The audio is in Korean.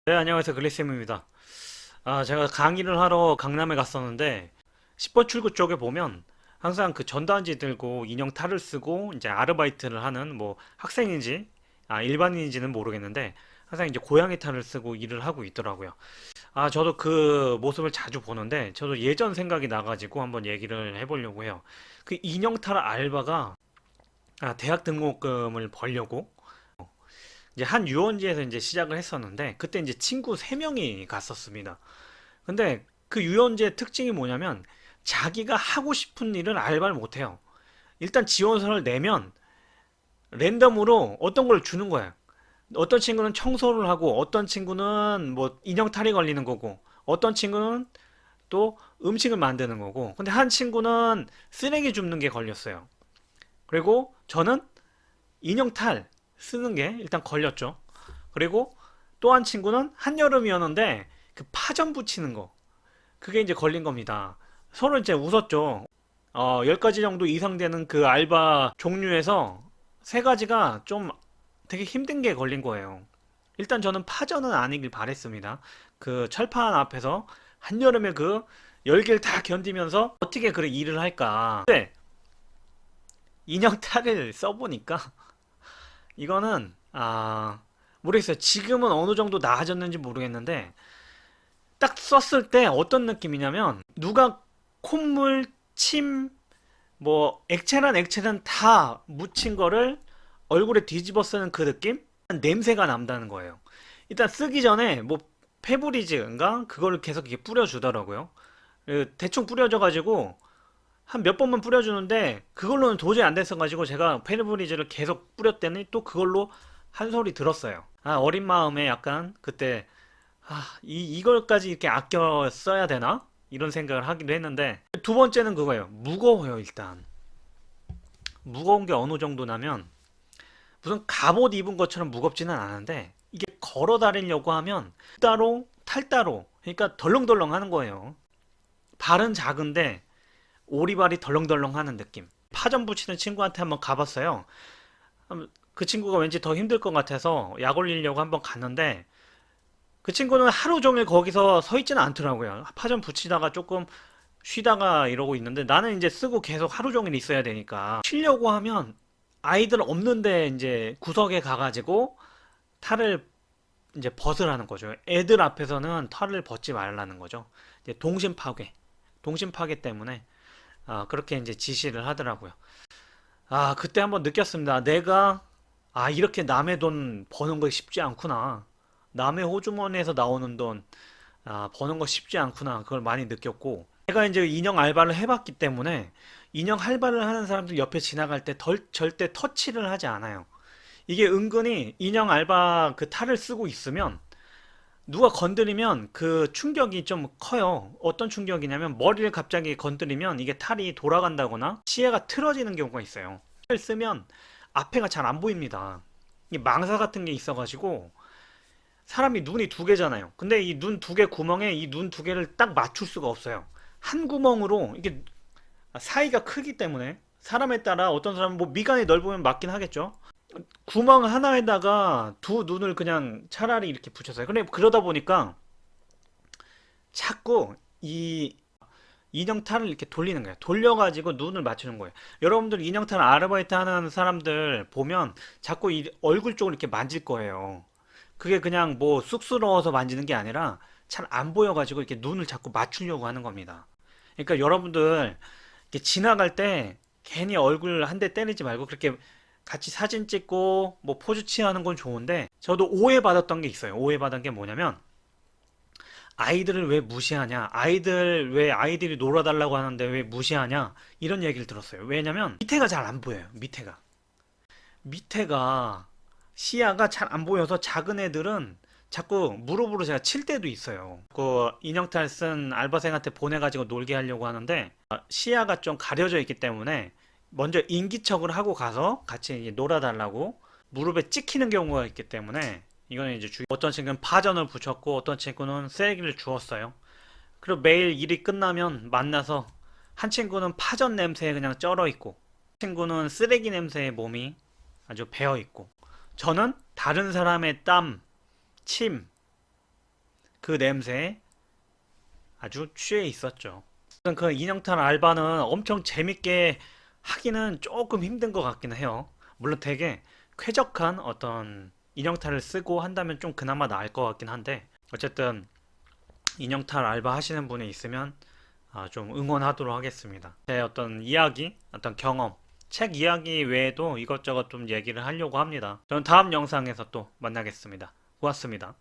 네, 안녕하세요. 글리쌤입니다. 제가 강의를 하러 강남에 갔었는데, 10번 출구 쪽에 보면 항상 그 전단지 들고 인형 탈을 쓰고 이제 아르바이트를 하는 뭐 학생인지, 일반인인지는 모르겠는데, 항상 이제 고양이 탈을 쓰고 일을 하고 있더라고요. 저도 그 모습을 자주 보는데, 저도 예전 생각이 나가지고 한번 얘기를 해보려고 해요. 그 인형 탈 알바가 대학 등록금을 벌려고 이제 한 유원지에서 이제 시작을 했었는데 그때 이제 친구 3명이 갔었습니다. 근데 그 유원지의 특징이 뭐냐면 자기가 하고 싶은 일을 알바를 못 해요. 일단 지원서를 내면 랜덤으로 어떤 걸 주는 거예요. 어떤 친구는 청소를 하고 어떤 친구는 뭐 인형 탈이 걸리는 거고 어떤 친구는 또 음식을 만드는 거고 근데 한 친구는 쓰레기 줍는 게 걸렸어요. 그리고 저는 인형 탈 쓰는 게 일단 걸렸죠. 그리고 또 한 친구는 한여름이었는데 그 파전 붙이는 거 그게 이제 걸린 겁니다. 서로 이제 웃었죠. 10가지 정도 이상 되는 그 알바 종류에서 3가지가 좀 되게 힘든 게 걸린 거예요. 일단 저는 파전은 아니길 바랬습니다. 그 철판 앞에서 한여름에 그 열기를 다 견디면서 어떻게 그래 일을 할까. 근데 인형 탈을 써보니까 이거는 모르겠어요. 지금은 어느 정도 나아졌는지 모르겠는데 딱 썼을 때 어떤 느낌이냐면 누가 콧물, 침, 뭐 액체란 다 묻힌 거를 얼굴에 뒤집어 쓰는 그 느낌? 냄새가 난다는 거예요. 일단 쓰기 전에 뭐 페브리즈인가 그거를 계속 이렇게 뿌려주더라고요. 대충 뿌려줘가지고 한 몇 번만 뿌려주는데 그걸로는 도저히 안 됐어가지고 제가 페브리즈를 계속 뿌렸더니 또 그걸로 한 소리 들었어요. 어린 마음에 약간 그때 이걸까지 이렇게 아껴 써야 되나? 이런 생각을 하기도 했는데 두 번째는 그거예요. 무거워요, 일단. 무거운 게 어느 정도냐면 무슨 갑옷 입은 것처럼 무겁지는 않은데 이게 걸어 다니려고 하면 따로 탈 따로 그러니까 덜렁덜렁 하는 거예요. 발은 작은데 오리발이 덜렁덜렁 하는 느낌. 파전 붙이는 친구한테 한번 가봤어요. 그 친구가 왠지 더 힘들 것 같아서 약 올리려고 한번 갔는데 그 친구는 하루 종일 거기서 서 있지는 않더라고요. 파전 붙이다가 조금 쉬다가 이러고 있는데 나는 이제 쓰고 계속 하루 종일 있어야 되니까 쉬려고 하면 아이들 없는데 이제 구석에 가가지고 탈을 이제 벗으라는 거죠. 애들 앞에서는 털을 벗지 말라는 거죠. 이제 동심 파괴, 동심 파괴 때문에 그렇게 이제 지시를 하더라고요. 그때 한번 느꼈습니다. 내가 이렇게 남의 돈 버는 거 쉽지 않구나. 남의 호주머니에서 나오는 돈 버는 거 쉽지 않구나. 그걸 많이 느꼈고 제가 이제 인형 알바를 해봤기 때문에 인형 알바를 하는 사람들 옆에 지나갈 때 절대 터치를 하지 않아요. 이게 은근히 인형 알바 그 탈을 쓰고 있으면 누가 건드리면 그 충격이 좀 커요. 어떤 충격이냐면 머리를 갑자기 건드리면 이게 탈이 돌아간다거나 시야가 틀어지는 경우가 있어요. 탈을 쓰면 앞에가 잘 안 보입니다. 이 망사 같은 게 있어가지고 사람이 눈이 2개잖아요. 근데 이 눈 2개 구멍에 이 눈 2개를 딱 맞출 수가 없어요. 한 구멍으로 이게 사이가 크기 때문에 사람에 따라 어떤 사람은 뭐 미간이 넓으면 맞긴 하겠죠. 구멍 하나에다가 두 눈을 그냥 차라리 이렇게 붙였어요. 근데 그러다 보니까 자꾸 이 인형탈을 이렇게 돌리는 거예요. 돌려가지고 눈을 맞추는 거예요. 여러분들 인형탈 아르바이트 하는 사람들 보면 자꾸 이 얼굴 쪽을 이렇게 만질 거예요. 그게 그냥 뭐 쑥스러워서 만지는 게 아니라 잘 안 보여가지고 이렇게 눈을 자꾸 맞추려고 하는 겁니다. 그러니까 여러분들 이렇게 지나갈 때 괜히 얼굴 한 대 때리지 말고 그렇게 같이 사진 찍고 뭐 포즈 취하는 건 좋은데 저도 오해받았던 게 있어요. 오해받은 게 뭐냐면 아이들을 왜 무시하냐? 아이들 왜 아이들이 놀아달라고 하는데 왜 무시하냐? 이런 얘기를 들었어요. 왜냐면 밑에가 잘 안 보여요. 밑에가 시야가 잘 안 보여서 작은 애들은 자꾸 무릎으로 제가 칠 때도 있어요. 그 인형탈 쓴 알바생한테 보내가지고 놀게 하려고 하는데 시야가 좀 가려져 있기 때문에 먼저 인기척을 하고 가서 같이 이제 놀아달라고 무릎에 찍히는 경우가 있기 때문에 이거는 이제 어떤 친구는 파전을 붙였고 어떤 친구는 쓰레기를 주웠어요. 그리고 매일 일이 끝나면 만나서 한 친구는 파전 냄새에 그냥 쩔어 있고 친구는 쓰레기 냄새에 몸이 아주 배어 있고 저는 다른 사람의 땀, 침, 그 냄새에 아주 취해 있었죠. 그 인형탈 알바는 엄청 재밌게 하기는 조금 힘든 것 같긴 해요. 물론 되게 쾌적한 어떤 인형탈을 쓰고 한다면 좀 그나마 나을 것 같긴 한데, 어쨌든 인형탈 알바 하시는 분이 있으면 좀 응원하도록 하겠습니다. 제 어떤 이야기, 어떤 경험, 책 이야기 외에도 이것저것 좀 얘기를 하려고 합니다. 저는 다음 영상에서 또 만나겠습니다. 고맙습니다.